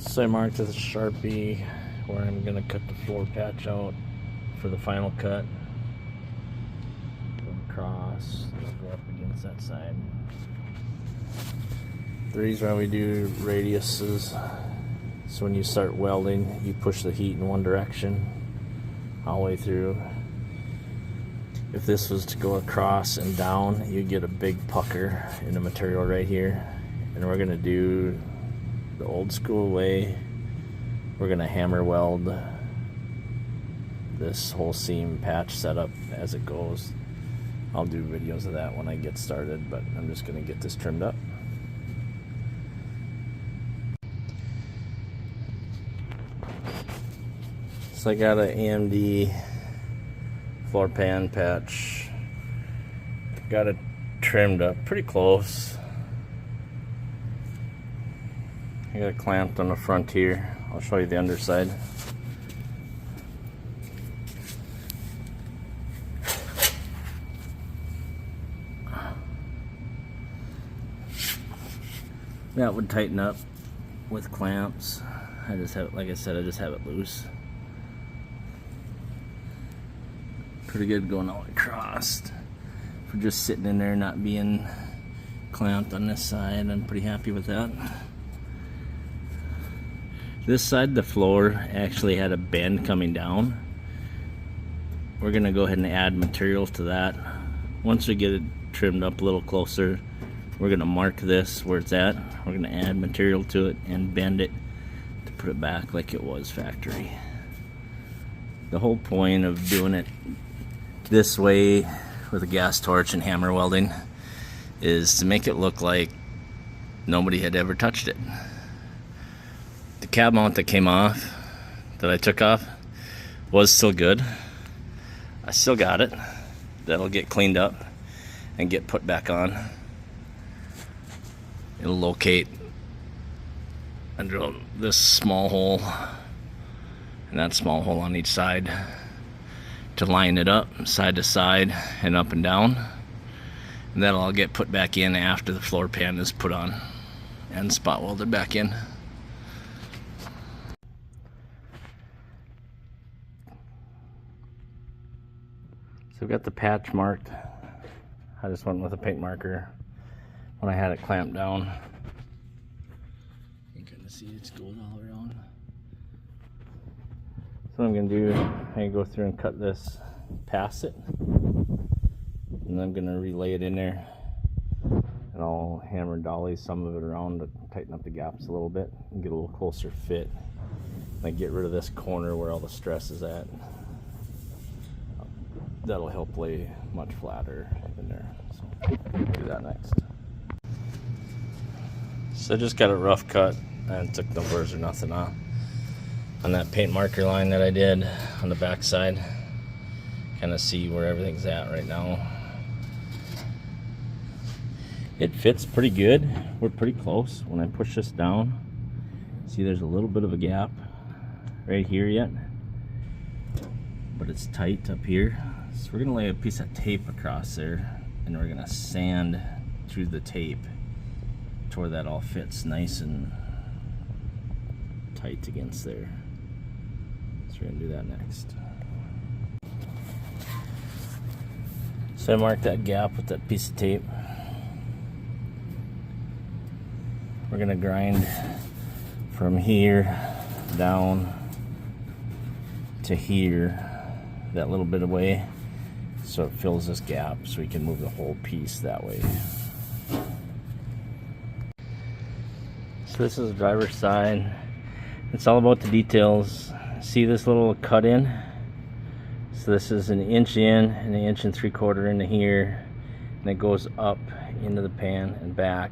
So I marked with a Sharpie where I'm going to cut the floor patch out for the final cut. Go across, go up against that side. The reason why we do radiuses, so when you start welding, you push the heat in one direction all the way through. If this was to go across and down, you get a big pucker in the material right here. And we're going to do the old school way. We're going to hammer weld this whole seam patch setup as it goes. I'll do videos of that when I get started, but I'm just going to get this trimmed up. So I got an AMD floor pan patch. Got it trimmed up pretty close. I got it clamped on the front here. I'll show you the underside. That would tighten up with clamps. I just have, like I said, I just have it loose. Pretty good going all across. For just sitting in there not being clamped on this side, I'm pretty happy with that. This side, the floor actually had a bend coming down. We're gonna go ahead and add material to that. Once we get it trimmed up a little closer, we're gonna mark this where it's at. We're gonna add material to it and bend it to put it back like it was factory. The whole point of doing it this way with a gas torch and hammer welding is to make it look like nobody had ever touched it. The cab mount that came off, that I took off, was still good. I still got it. That'll get cleaned up and get put back on. It'll locate under this small hole and that small hole on each side to line it up side to side and up and down. And that'll all get put back in after the floor pan is put on and spot welded back in. So we've got the patch marked. I just went with a paint marker when I had it clamped down. You can see it's going all around. So what I'm going to do, I'm going to go through and cut this past it. And then I'm going to relay it in there. And I'll hammer and dolly some of it around to tighten up the gaps a little bit and get a little closer fit. And get rid of this corner where all the stress is at. That'll help lay much flatter in there. So do that next. So I just got it rough cut and took no burrs or nothing off on that paint marker line that I did on the back side. Kind of see where everything's at right now. It fits pretty good. We're pretty close. When I push this down, see there's a little bit of a gap right here yet, but it's tight up here. So we're gonna lay a piece of tape across there and we're gonna sand through the tape to where that all fits nice and tight against there. So we're gonna do that next. So I marked that gap with that piece of tape. We're gonna grind from here down to here, that little bit away, so it fills this gap so we can move the whole piece that way. So this is the driver's side. It's all about the details. See this little cut in? So this is 1 inch in and 1 3/4 inch into here, and it goes up into the pan and back.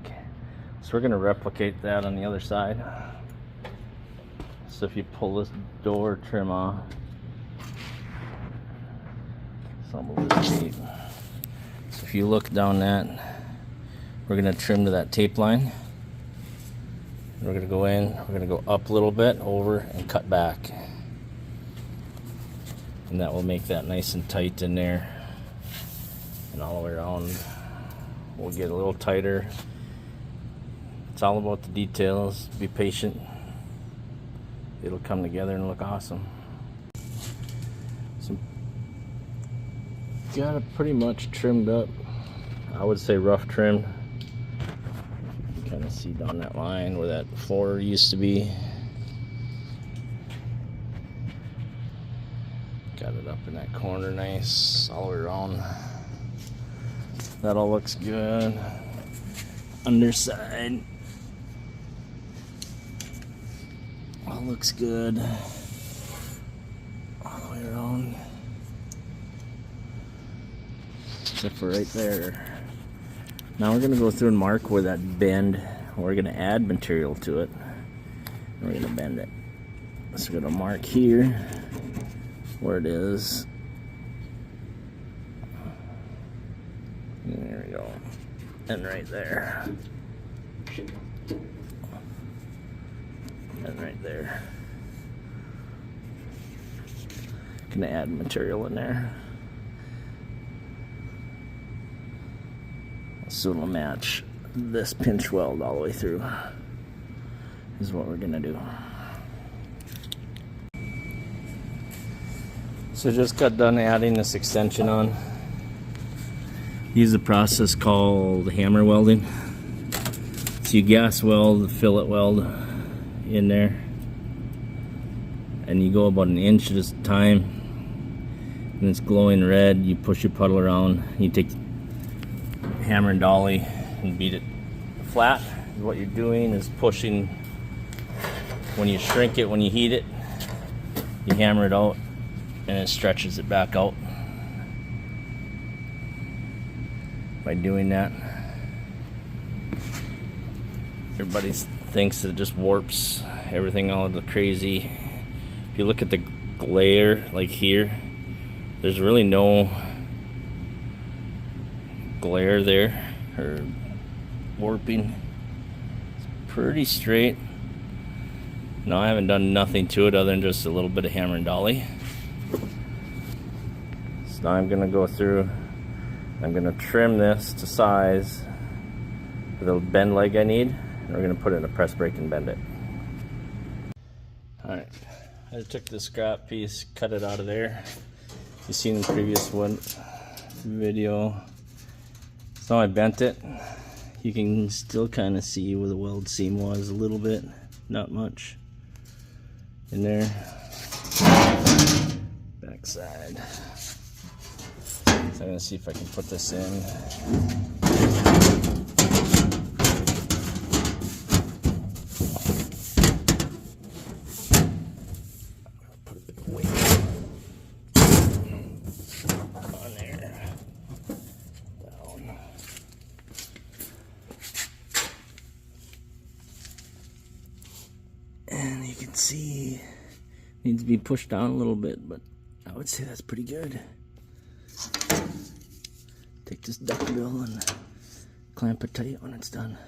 So we're going to replicate that on the other side. So if you pull this door trim off, some of this tape. So if you look down that, we're going to trim to that tape line. We're going to go in, we're going to go up a little bit, over, and cut back. And that will make that nice and tight in there. And all the way around, we'll get a little tighter. It's all about the details. Be patient. it'll come together and look awesome. So got it pretty much trimmed up. I would say rough trimmed. You kind of see down that line where that floor used to be. Got it up in that corner nice all the way around. That all looks good. Underside all looks good all the way around, except for right there. Now we're gonna go through and mark where that bend. We're gonna add material to it. We're gonna bend it. So we're gonna mark here where it is. There we go. And right there. And right there. Gonna add material in there. So it'll match this pinch weld all the way through. Is what we're gonna do. So just got done adding this extension on. Use a process called hammer welding. So you gas weld the fillet weld in there, and you go about an inch at a time. And it's glowing red. You push your puddle around. You take hammer and dolly and beat it flat. What you're doing is pushing. When you shrink it, when you heat it, you hammer it out, and it stretches it back out. By doing that, everybody thinks that it just warps everything all the crazy. If you look at the glare, like here, there's really no glare there or warping. It's pretty straight. No, I haven't done nothing to it other than just a little bit of hammer and dolly. So now I'm gonna go through. I'm going to trim this to size for the bend leg I need, and we're going to put it in a press brake and bend it. Alright, I just took this scrap piece, cut it out of there. You've seen in the previous video. So I bent it. You can still kind of see where the weld seam was a little bit, not much in there. Backside. So I'm going to see if I can put this in. Put a bit of weight on there. Down. And you can see it needs to be pushed down a little bit, but I would say that's pretty good. Take this duckbill and clamp it tight when it's done.